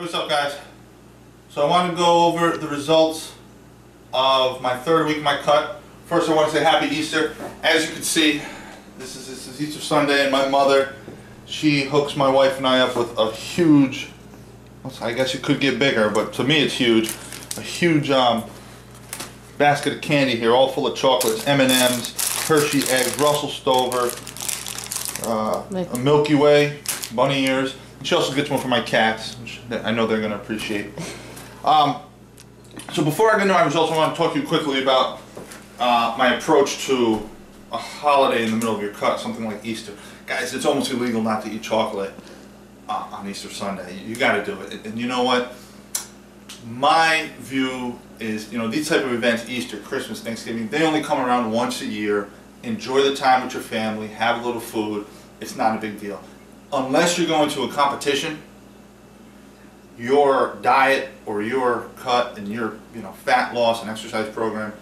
What's up, guys? So I want to go over the results of my third week of my cut. First, I want to say Happy Easter. As you can see, this is Easter Sunday, and my mother, she hooks my wife and I up with a huge, I guess it could get bigger, but to me it's huge, a huge basket of candy here, all full of chocolates, M&M's, Hershey eggs, Russell Stover, a Milky Way, bunny ears. And she also gets one for my cats, which I know they're going to appreciate. So before I get into my results, I want to talk to you quickly about my approach to a holiday in the middle of your cut, something like Easter. Guys, it's almost illegal not to eat chocolate on Easter Sunday. You got to do it. And you know what? My view is, these type of events, Easter, Christmas, Thanksgiving, they only come around once a year. Enjoy the time with your family, have a little food. It's not a big deal. Unless you're going to a competition, your diet or your cut and your fat loss and exercise program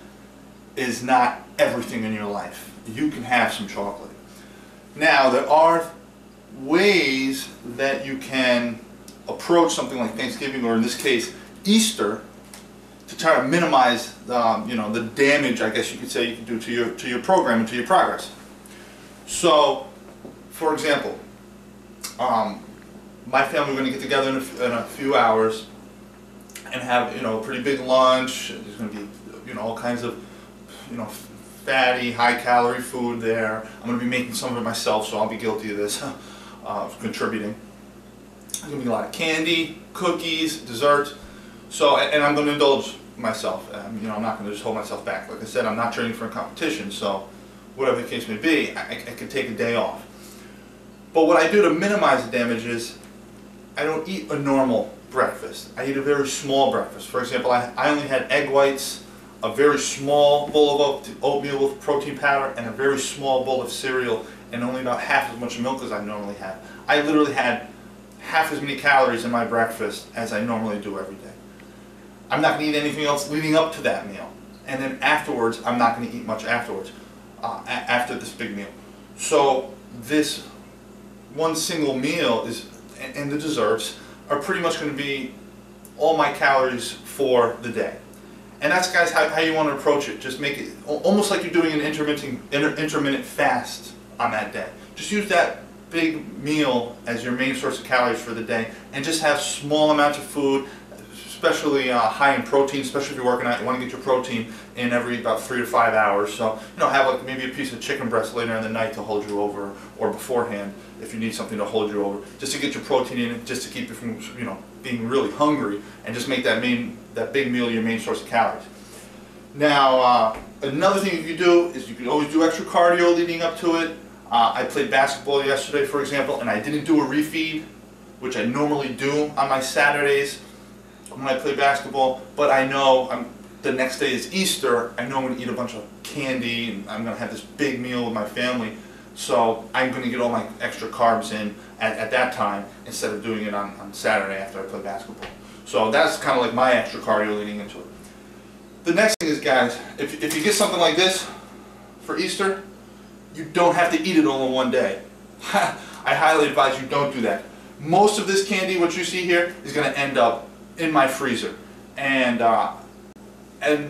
is not everything in your life. You can have some chocolate. Now, there are ways that you can approach something like Thanksgiving, or in this case Easter, to try to minimize the damage, I guess you could say, you can do to your program and to your progress. So, for example, my family, we're going to get together in a few hours and have a pretty big lunch. There's going to be all kinds of fatty, high-calorie food there. I'm going to be making some of it myself, so I'll be guilty of this, contributing. There's going to be a lot of candy, cookies, desserts. So, and I'm going to indulge myself. I'm not going to just hold myself back. Like I said, I'm not training for a competition, so whatever the case may be, I can take a day off. But what I do to minimize the damage is I don't eat a normal breakfast. I eat a very small breakfast. For example, I only had egg whites, a very small bowl of oatmeal with protein powder, and a very small bowl of cereal, and only about half as much milk as I normally have. I literally had half as many calories in my breakfast as I normally do every day. I'm not going to eat anything else leading up to that meal. And then afterwards, I'm not going to eat much afterwards, after this big meal. So this one single meal and the desserts are pretty much going to be all my calories for the day. And that's, guys, how you want to approach it. Just make it almost like you're doing an intermittent fast on that day. Just use that big meal as your main source of calories for the day, and just have small amounts of food, especially high in protein. Especially if you're working out, you want to get your protein in every about 3 to 5 hours. So have like maybe a piece of chicken breast later in the night to hold you over, or beforehand if you need something to hold you over, just to get your protein in, just to keep you from being really hungry, and just make that big meal your main source of calories. Now, another thing you could do is you could always do extra cardio leading up to it. I played basketball yesterday, for example, and I didn't do a refeed, which I normally do on my Saturdays when I play basketball, but I know the next day is Easter. I know I'm going to eat a bunch of candy, and I'm going to have this big meal with my family, so I'm going to get all my extra carbs in at that time instead of doing it on Saturday after I play basketball. So that's kind of like my extra cardio leading into it. The next thing is, guys, if you get something like this for Easter, you don't have to eat it all in one day. I highly advise you don't do that. Most of this candy, what you see here, is going to end up in my freezer, and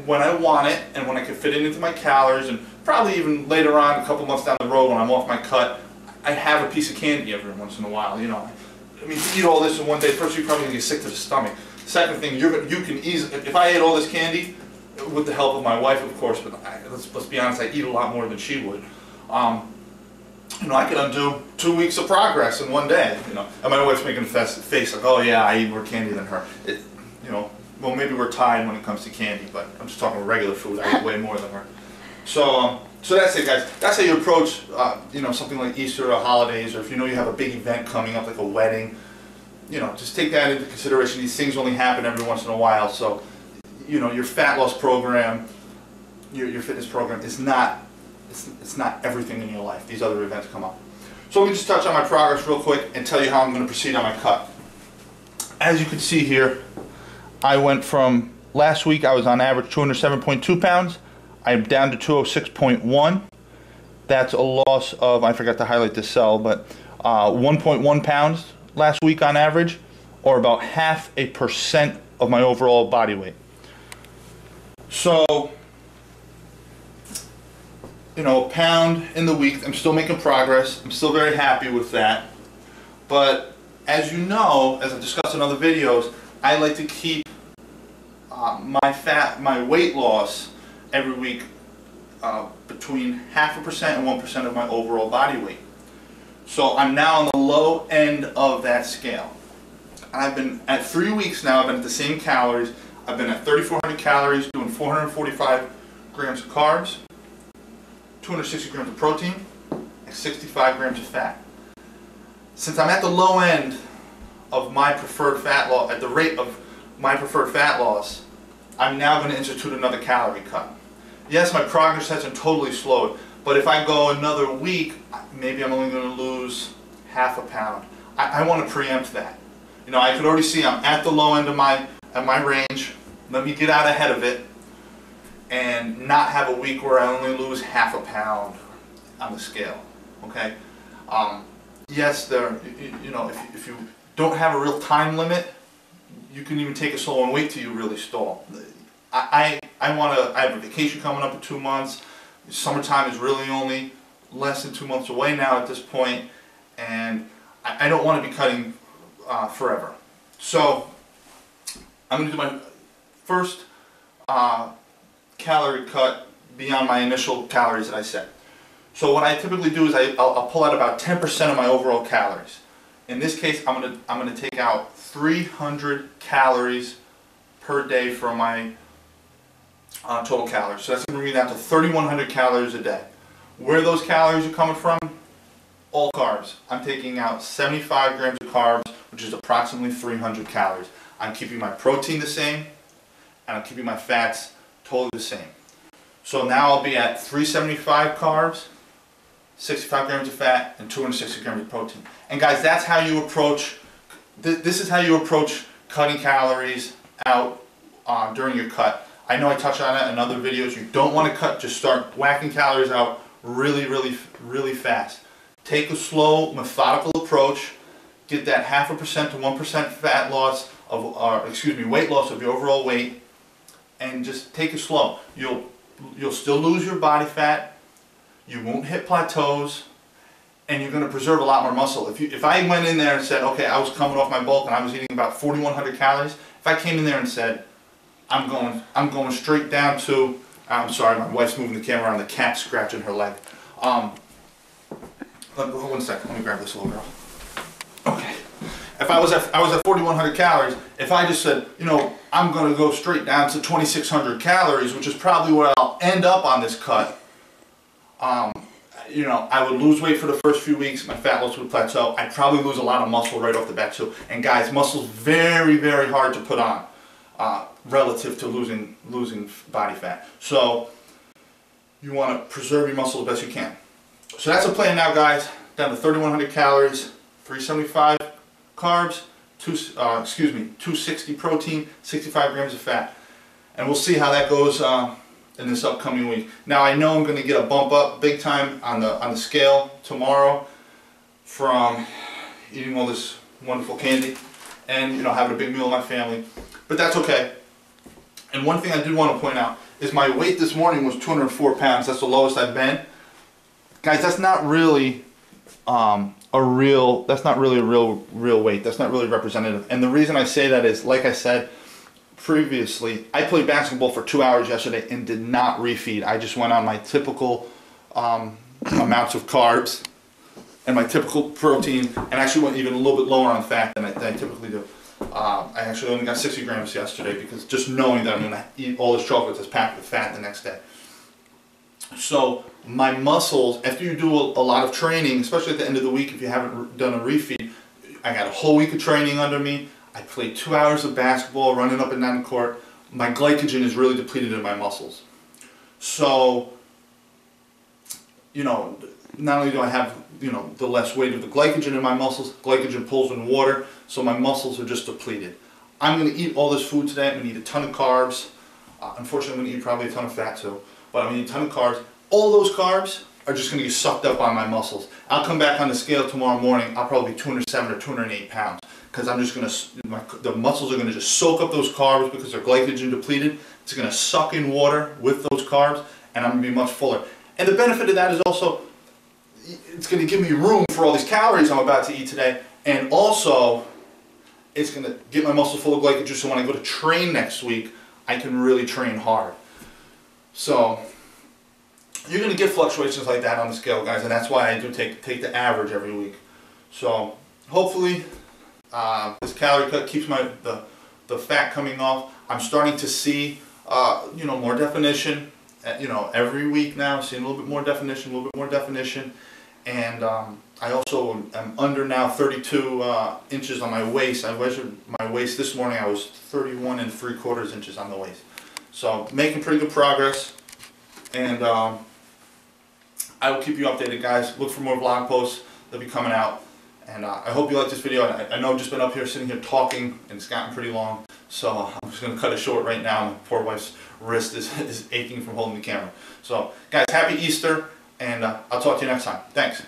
when I want it, and when I can fit it into my calories, and probably even later on, a couple months down the road when I'm off my cut, I have a piece of candy every once in a while. I mean, to eat all this in one day, first you're probably going to get sick to the stomach. Second thing, you can easily, if I ate all this candy, with the help of my wife, of course, but let's be honest, I eat a lot more than she would. I could undo 2 weeks of progress in one day. And my wife's making a face like, oh yeah, I eat more candy than her. Well, maybe we're tied when it comes to candy, but I'm just talking regular food. I eat way more than her. So that's it, guys. That's how you approach, something like Easter or holidays, or if you have a big event coming up like a wedding. Just take that into consideration. These things only happen every once in a while, so your fat loss program, your fitness program is not. It's not everything in your life. These other events come up. So let me just touch on my progress real quick and tell you how I'm going to proceed on my cut. As you can see here, I went from last week, I was on average 207.2 pounds. I'm down to 206.1. That's a loss of, I forgot to highlight this cell, but 1.1 pounds last week on average. or about 0.5% of my overall body weight. So, you know, a pound in the week. I'm still making progress. I'm still very happy with that. But as you know, as I've discussed in other videos, I like to keep my weight loss every week between 0.5% and 1% of my overall body weight. So I'm now on the low end of that scale. I've been at 3 weeks now. I've been at the same calories. I've been at 3,400 calories, doing 445 grams of carbs, 260 grams of protein, and 65 grams of fat. Since I'm at the low end of my preferred fat loss, at the rate of my preferred fat loss, I'm now going to institute another calorie cut. Yes, my progress hasn't totally slowed, but if I go another week, maybe I'm only going to lose 0.5 pound. I want to preempt that. You know, I could already see I'm at the low end of my range. Let me get out ahead of it and not have a week where I only lose 0.5 pound on the scale. Okay. Yes, you know, if you don't have a real time limit, you can even take it slow and wait till you really stall. I have a vacation coming up in 2 months. Summertime is really only less than 2 months away now at this point, and I don't want to be cutting forever. So I'm going to do my first calorie cut beyond my initial calories that I set. So what I typically do is I'll pull out about 10% of my overall calories. In this case, I'm gonna take out 300 calories per day from my total calories. So that's going to bring me down to 3,100 calories a day. Where those calories are coming from? All carbs. I'm taking out 75 grams of carbs, which is approximately 300 calories. I'm keeping my protein the same, and I'm keeping my fats totally the same. So now I'll be at 375 carbs, 65 grams of fat, and 260 grams of protein. And guys, that's how you approach, this is how you approach cutting calories out during your cut. I know I touched on it in other videos. You don't want to cut, just start whacking calories out really fast. Take a slow, methodical approach. Get that 0.5% to 1% fat loss weight loss of your overall weight, and just take it slow. You'll still lose your body fat. You won't hit plateaus, and you're going to preserve a lot more muscle. If I went in there and said, okay, I was coming off my bulk and I was eating about 4,100 calories, if I came in there and said, I'm going straight down to, I'm sorry, my wife's moving the camera around, the cat's scratching her leg. One second, let me grab this little girl. Okay. If I was at 4,100 calories, if I just said, you know, I'm going to go straight down to 2,600 calories, which is probably where I'll end up on this cut, you know, I would lose weight for the first few weeks, my fat loss would plateau, I'd probably lose a lot of muscle right off the bat too. And guys, muscle's very hard to put on relative to losing body fat. So you want to preserve your muscle the best you can. So that's the plan now, guys. Down to 3,100 calories, 375 carbs, 260 protein, 65 grams of fat. And we'll see how that goes in this upcoming week. Now I know I'm going to get a bump up big time on the scale tomorrow from eating all this wonderful candy and, you know, having a big meal with my family. But that's okay. And one thing I did want to point out is my weight this morning was 204 pounds. That's the lowest I've been. Guys, that's not really a real weight. That's not really representative. And the reason I say that is, like I said previously, I played basketball for 2 hours yesterday and did not refeed. I just went on my typical amounts of carbs and my typical protein, and actually went even a little bit lower on fat than I typically do. I actually only got 60 grams yesterday, because just knowing that I'm going to eat all this chocolate that's packed with fat the next day. So my muscles, after you do a lot of training, especially at the end of the week if you haven't done a refeed, I got a whole week of training under me. I played 2 hours of basketball, running up and down the court. My glycogen is really depleted in my muscles. So, you know, not only do I have, you know, the less weight of the glycogen in my muscles, glycogen pulls in water, so my muscles are just depleted. I'm going to eat all this food today. I'm going to eat a ton of carbs. Unfortunately, I'm going to eat probably a ton of fat too. But I'm going to eat a ton of carbs. All those carbs are just going to get sucked up on my muscles. I'll come back on the scale tomorrow morning. I'll probably be 207 or 208 pounds. because I'm just gonna, the muscles are gonna just soak up those carbs because they're glycogen depleted. It's gonna suck in water with those carbs, and I'm gonna be much fuller. And the benefit of that is also, it's gonna give me room for all these calories I'm about to eat today, and also, it's gonna get my muscles full of glycogen, so when I go to train next week, I can really train hard. So, you're going to get fluctuations like that on the scale, guys, and that's why I do take the average every week. So hopefully this calorie cut keeps the fat coming off. I'm starting to see you know, more definition. You know, every week now, seeing a little bit more definition, and I also am under now 32 inches on my waist. I measured my waist this morning. I was 31 3/4 inches on the waist. So making pretty good progress, and I will keep you updated, guys. Look for more vlog posts. They'll be coming out. And I hope you like this video. I know I've just been up here sitting here talking, and it's gotten pretty long. So I'm just going to cut it short right now. My poor wife's wrist is aching from holding the camera. So guys, happy Easter, and I'll talk to you next time. Thanks.